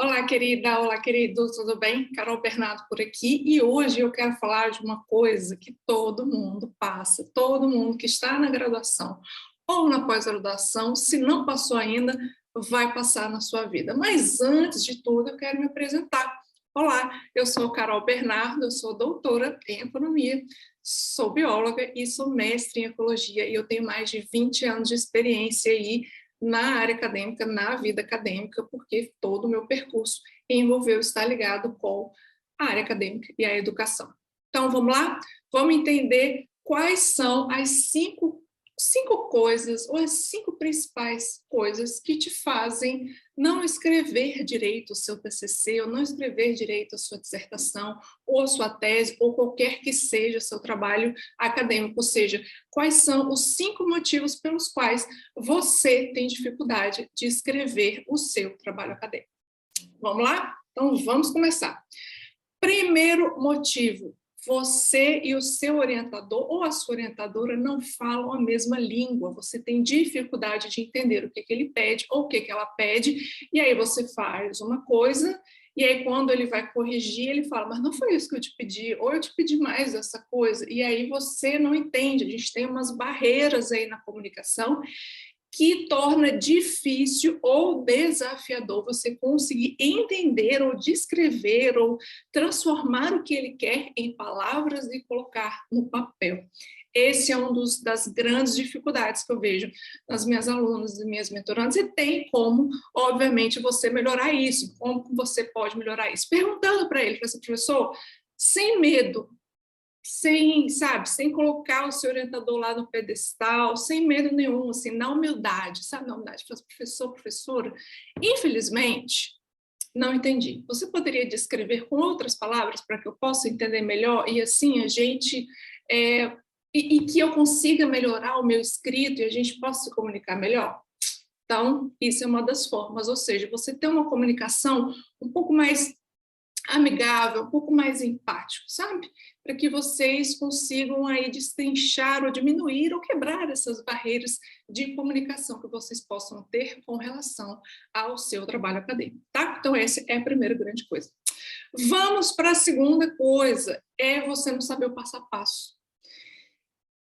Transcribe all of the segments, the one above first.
Olá, querida, olá, querido, tudo bem? Carol Bernardo por aqui e hoje eu quero falar de uma coisa que todo mundo passa, todo mundo que está na graduação ou na pós-graduação, se não passou ainda, vai passar na sua vida. Mas antes de tudo, eu quero me apresentar. Olá, eu sou Carol Bernardo, eu sou doutora em economia, sou bióloga e sou mestre em ecologia e eu tenho mais de 20 anos de experiência aí na área acadêmica, na vida acadêmica, porque todo o meu percurso envolveu estar ligado com a área acadêmica e a educação. Então, vamos lá? Vamos entender quais são as cinco coisas, ou as cinco principais coisas que te fazem não escrever direito o seu TCC, ou não escrever direito a sua dissertação, ou a sua tese, ou qualquer que seja seu trabalho acadêmico. Ou seja, quais são os 5 motivos pelos quais você tem dificuldade de escrever o seu trabalho acadêmico. Vamos lá? Então, vamos começar. Primeiro motivo: você e o seu orientador ou a sua orientadora não falam a mesma língua, você tem dificuldade de entender o que ele pede ou o que ela pede, e aí você faz uma coisa, e aí quando ele vai corrigir, ele fala, mas não foi isso que eu te pedi, ou eu te pedi mais essa coisa, e aí você não entende. A gente tem umas barreiras aí na comunicação que torna difícil ou desafiador você conseguir entender ou descrever ou transformar o que ele quer em palavras e colocar no papel. Esse é das grandes dificuldades que eu vejo nas minhas alunas e minhas mentorandas, e tem como, obviamente, você melhorar isso. Como você pode melhorar isso? Perguntando para ele, para esse professor, sem medo, sem colocar o seu orientador lá no pedestal, sem medo nenhum, assim, na humildade, sabe, na humildade, professor, professora, infelizmente, não entendi. Você poderia descrever com outras palavras para que eu possa entender melhor e assim a gente, e que eu consiga melhorar o meu escrito e a gente possa se comunicar melhor? Então, isso é uma das formas, ou seja, você ter uma comunicação um pouco mais amigável, um pouco mais empático, sabe? Para que vocês consigam aí destrinchar ou diminuir ou quebrar essas barreiras de comunicação que vocês possam ter com relação ao seu trabalho acadêmico, tá? Então, essa é a primeira grande coisa. Vamos para a segunda coisa, é você não saber o passo a passo.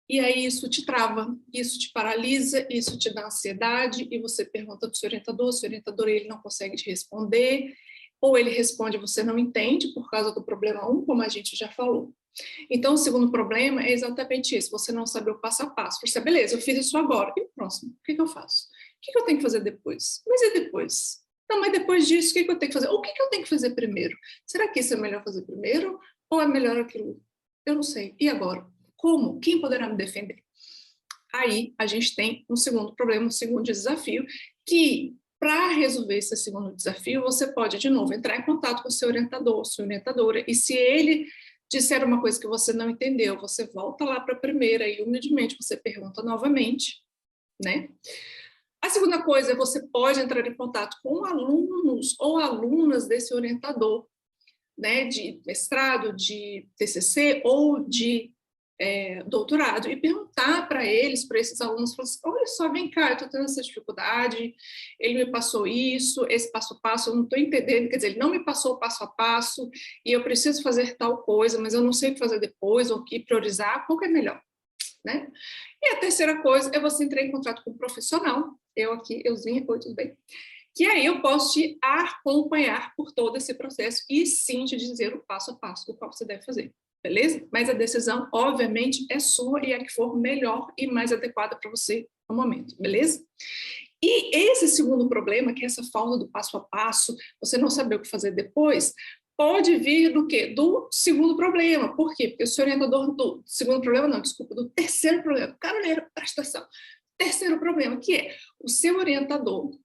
E aí isso te trava, isso te paralisa, isso te dá ansiedade, e você pergunta para o seu orientador ele não consegue te responder, ou ele responde e você não entende por causa do problema 1, como a gente já falou. Então, o segundo problema é exatamente isso, você não saber o passo a passo. Você, beleza, eu fiz isso agora, e o próximo? O que eu faço? O que eu tenho que fazer depois? Mas e depois? Não, mas depois disso, o que eu tenho que fazer? O que eu tenho que fazer primeiro? Será que isso é melhor fazer primeiro? Ou é melhor aquilo? Eu não sei. E agora? Como? Quem poderá me defender? Aí, a gente tem um segundo problema, um segundo desafio, que para resolver esse segundo desafio, você pode, de novo, entrar em contato com o seu orientador, sua orientadora, e se ele disser uma coisa que você não entendeu, você volta lá para a primeira e, humildemente, você pergunta novamente, né? A segunda coisa é você pode entrar em contato com alunos ou alunas desse orientador, né, de mestrado, de TCC ou de doutorado, e perguntar para eles, para esses alunos, assim, olha só, vem cá, eu estou tendo essa dificuldade, ele me passou isso, esse passo a passo, eu não estou entendendo, quer dizer, ele não me passou o passo a passo, e eu preciso fazer tal coisa, mas eu não sei o que fazer depois, ou o que priorizar, qual que é melhor, né? E a terceira coisa é você entrar em contato com um profissional, euzinha, oi, tudo bem? Que aí eu posso te acompanhar por todo esse processo e sim te dizer o passo a passo do qual você deve fazer. Beleza? Mas a decisão, obviamente, é sua e é a que for melhor e mais adequada para você no momento, beleza? E esse segundo problema, que é essa falta do passo a passo, você não saber o que fazer depois, pode vir do quê? Do segundo problema. Por quê? Porque o seu orientador do segundo problema, não, desculpa, do terceiro problema. Carolina, presta atenção. Terceiro problema, que é o seu orientador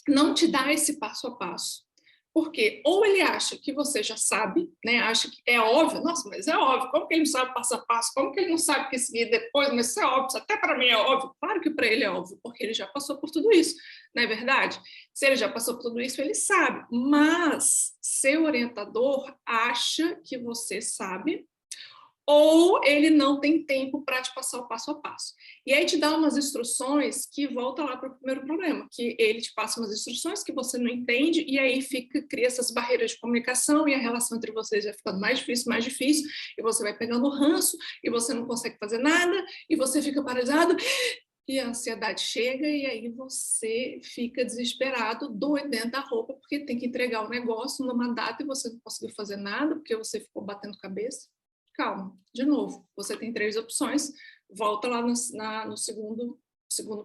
não te dá esse passo a passo. Porque ou ele acha que você já sabe, né? Acha que é óbvio, nossa, mas é óbvio, como que ele não sabe passo a passo? Como que ele não sabe o que seguir depois? Mas isso é óbvio, até para mim é óbvio. Claro que para ele é óbvio, porque ele já passou por tudo isso, não é verdade? Se ele já passou por tudo isso, ele sabe. Mas seu orientador acha que você sabe, ou ele não tem tempo para te passar o passo a passo. E aí te dá umas instruções que volta lá para o primeiro problema, que ele te passa umas instruções que você não entende, e aí cria essas barreiras de comunicação, e a relação entre vocês vai ficando mais difícil, e você vai pegando ranço, e você não consegue fazer nada, e você fica paralisado, e a ansiedade chega, e aí você fica desesperado, doido dentro da roupa, porque tem que entregar o negócio numa data e você não conseguiu fazer nada, porque você ficou batendo cabeça. Calma, de novo, você tem 3 opções, volta lá no segundo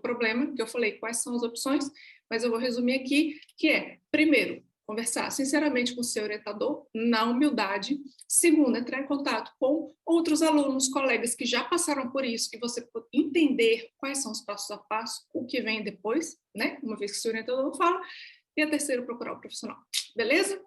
problema, que eu falei quais são as opções, mas eu vou resumir aqui, que é, primeiro, conversar sinceramente com o seu orientador, na humildade. Segundo, entrar em contato com outros alunos, colegas que já passaram por isso, e você entender quais são os passos a passo, o que vem depois, né? Uma vez que o seu orientador fala. E a terceira, procurar o profissional. Beleza?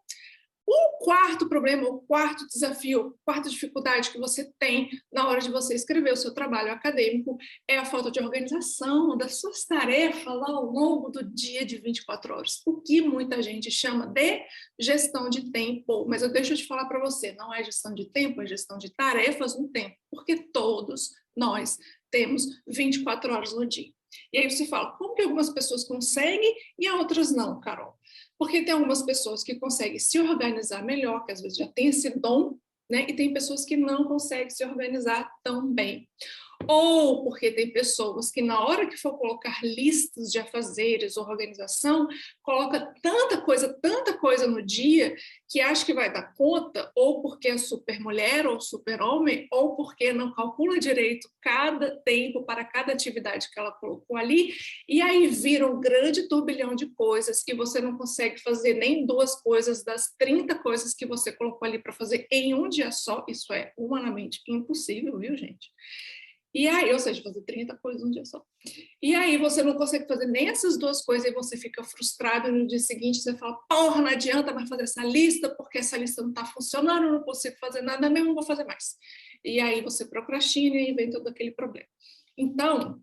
O quarto problema, o quarto desafio, a quarta dificuldade que você tem na hora de você escrever o seu trabalho acadêmico é a falta de organização das suas tarefas lá ao longo do dia de 24 horas, o que muita gente chama de gestão de tempo. Mas eu deixo de falar para você, não é gestão de tempo, é gestão de tarefas no tempo, porque todos nós temos 24 horas no dia. E aí você fala, como que algumas pessoas conseguem e outras não, Carol? Porque tem algumas pessoas que conseguem se organizar melhor, que às vezes já tem esse dom, né? E tem pessoas que não conseguem se organizar tão bem. Ou porque tem pessoas que, na hora que for colocar listas de afazeres ou organização, coloca tanta coisa no dia, que acha que vai dar conta, ou porque é super mulher ou super homem, ou porque não calcula direito cada tempo para cada atividade que ela colocou ali, e aí vira um grande turbilhão de coisas, e você não consegue fazer nem 2 coisas das 30 coisas que você colocou ali para fazer em um dia só. Isso é humanamente impossível, viu, gente? E aí, ou seja, fazer 30 coisas um dia só. E aí você não consegue fazer nem essas 2 coisas, e você fica frustrado, e no dia seguinte você fala, porra, não adianta mais fazer essa lista, porque essa lista não está funcionando, eu não consigo fazer nada mesmo, não vou fazer mais. E aí você procrastina e vem todo aquele problema. Então,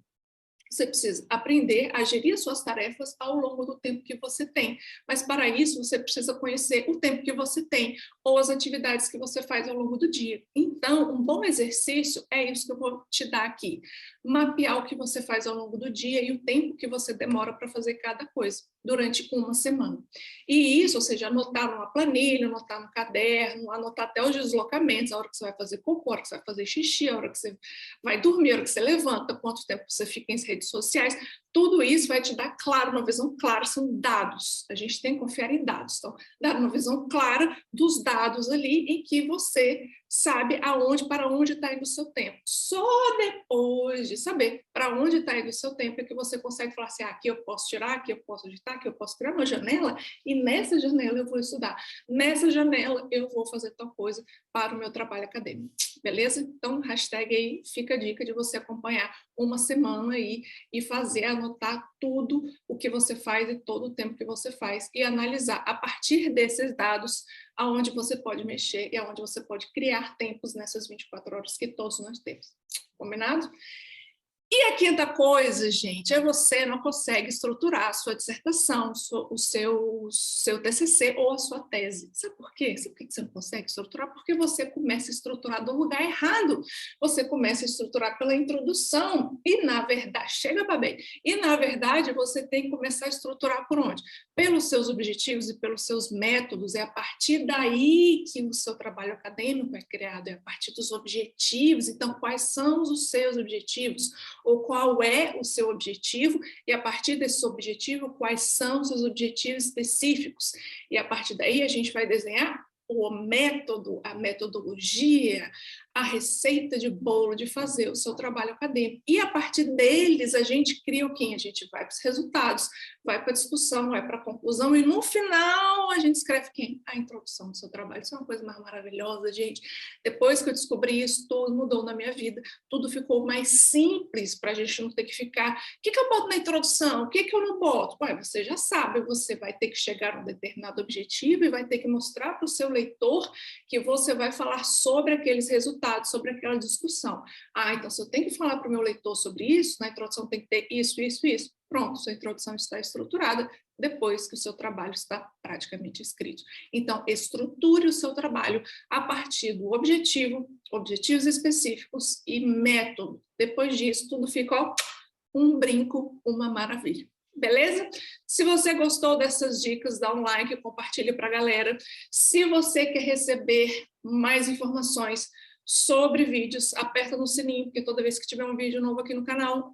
você precisa aprender a gerir as suas tarefas ao longo do tempo que você tem. Mas, para isso, você precisa conhecer o tempo que você tem ou as atividades que você faz ao longo do dia. Então, um bom exercício é isso que eu vou te dar aqui. Mapear o que você faz ao longo do dia e o tempo que você demora para fazer cada coisa durante uma semana. E isso, ou seja, anotar numa planilha, anotar no caderno, anotar até os deslocamentos, a hora que você vai fazer cocô, a hora que você vai fazer xixi, a hora que você vai dormir, a hora que você levanta, quanto tempo você fica em redes sociais, tudo isso vai te dar, claro, uma visão clara, são dados, a gente tem que confiar em dados, então, dar uma visão clara dos dados ali em que você sabe para onde está indo o seu tempo. Só depois de saber para onde está indo o seu tempo é que você consegue falar assim, aqui eu posso tirar, aqui eu posso editar, aqui eu posso criar uma janela e nessa janela eu vou estudar, nessa janela eu vou fazer tal coisa para o meu trabalho acadêmico. Beleza? Então, hashtag aí, fica a dica de você acompanhar uma semana aí e fazer, anotar tudo o que você faz e todo o tempo que você faz e analisar a partir desses dados aonde você pode mexer e aonde você pode criar tempos nessas 24 horas que todos nós temos. Combinado? E a quinta coisa, gente, é você não consegue estruturar a sua dissertação, o seu TCC ou a sua tese. Sabe por quê? Sabe por que você não consegue estruturar? Porque você começa a estruturar do lugar errado. Você começa a estruturar pela introdução e, na verdade, chega para bem. E, na verdade, você tem que começar a estruturar por onde? Pelos seus objetivos e pelos seus métodos. É a partir daí que o seu trabalho acadêmico é criado, é a partir dos objetivos. Então, quais são os seus objetivos? Ou qual é o seu objetivo, e a partir desse objetivo, quais são os seus objetivos específicos. E a partir daí a gente vai desenhar o método, a metodologia, a receita de bolo de fazer o seu trabalho acadêmico. E a partir deles a gente cria o quê? A gente vai para os resultados, vai para a discussão, vai para a conclusão e no final a gente escreve quem? A introdução do seu trabalho. Isso é uma coisa mais maravilhosa, gente. Depois que eu descobri isso, tudo mudou na minha vida. Tudo ficou mais simples para a gente não ter que ficar. O que eu boto na introdução? O que eu não boto? Ué, você já sabe, você vai ter que chegar a um determinado objetivo e vai ter que mostrar para o seu leitor que você vai falar sobre aqueles resultados, sobre aquela discussão. Ah, então se eu tenho que falar para o meu leitor sobre isso, na introdução tem que ter isso, isso, isso. pronto, sua introdução está estruturada depois que o seu trabalho está praticamente escrito. Então, estruture o seu trabalho a partir do objetivo, objetivos específicos e método. Depois disso, tudo fica, ó, um brinco, uma maravilha. Beleza? Se você gostou dessas dicas, dá um like, compartilhe para a galera. Se você quer receber mais informações sobre vídeos, aperta no sininho, porque toda vez que tiver um vídeo novo aqui no canal,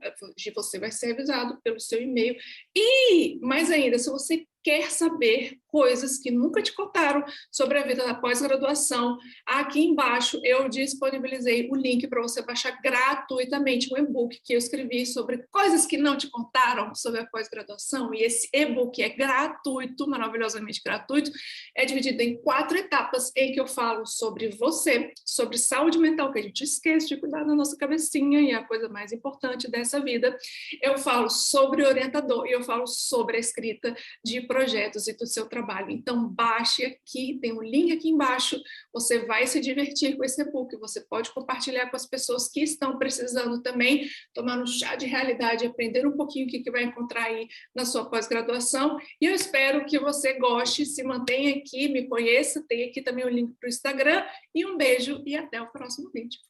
você vai ser avisado pelo seu e-mail. E, mais ainda, se você quer saber coisas que nunca te contaram sobre a vida da pós-graduação, aqui embaixo eu disponibilizei o link para você baixar gratuitamente um e-book que eu escrevi sobre coisas que não te contaram sobre a pós-graduação, e esse e-book é gratuito, maravilhosamente gratuito, é dividido em 4 etapas em que eu falo sobre você, sobre saúde mental, que a gente esquece de cuidar da nossa cabecinha, e é a coisa mais importante dessa vida. Eu falo sobre orientador e eu falo sobre a escrita de projetos e do seu trabalho. Então, baixe aqui, tem um link aqui embaixo, você vai se divertir com esse e-book, você pode compartilhar com as pessoas que estão precisando também tomar um chá de realidade, aprender um pouquinho o que vai encontrar aí na sua pós-graduação, e eu espero que você goste, se mantenha aqui, me conheça, tem aqui também o link para o Instagram, e um beijo e até o próximo vídeo.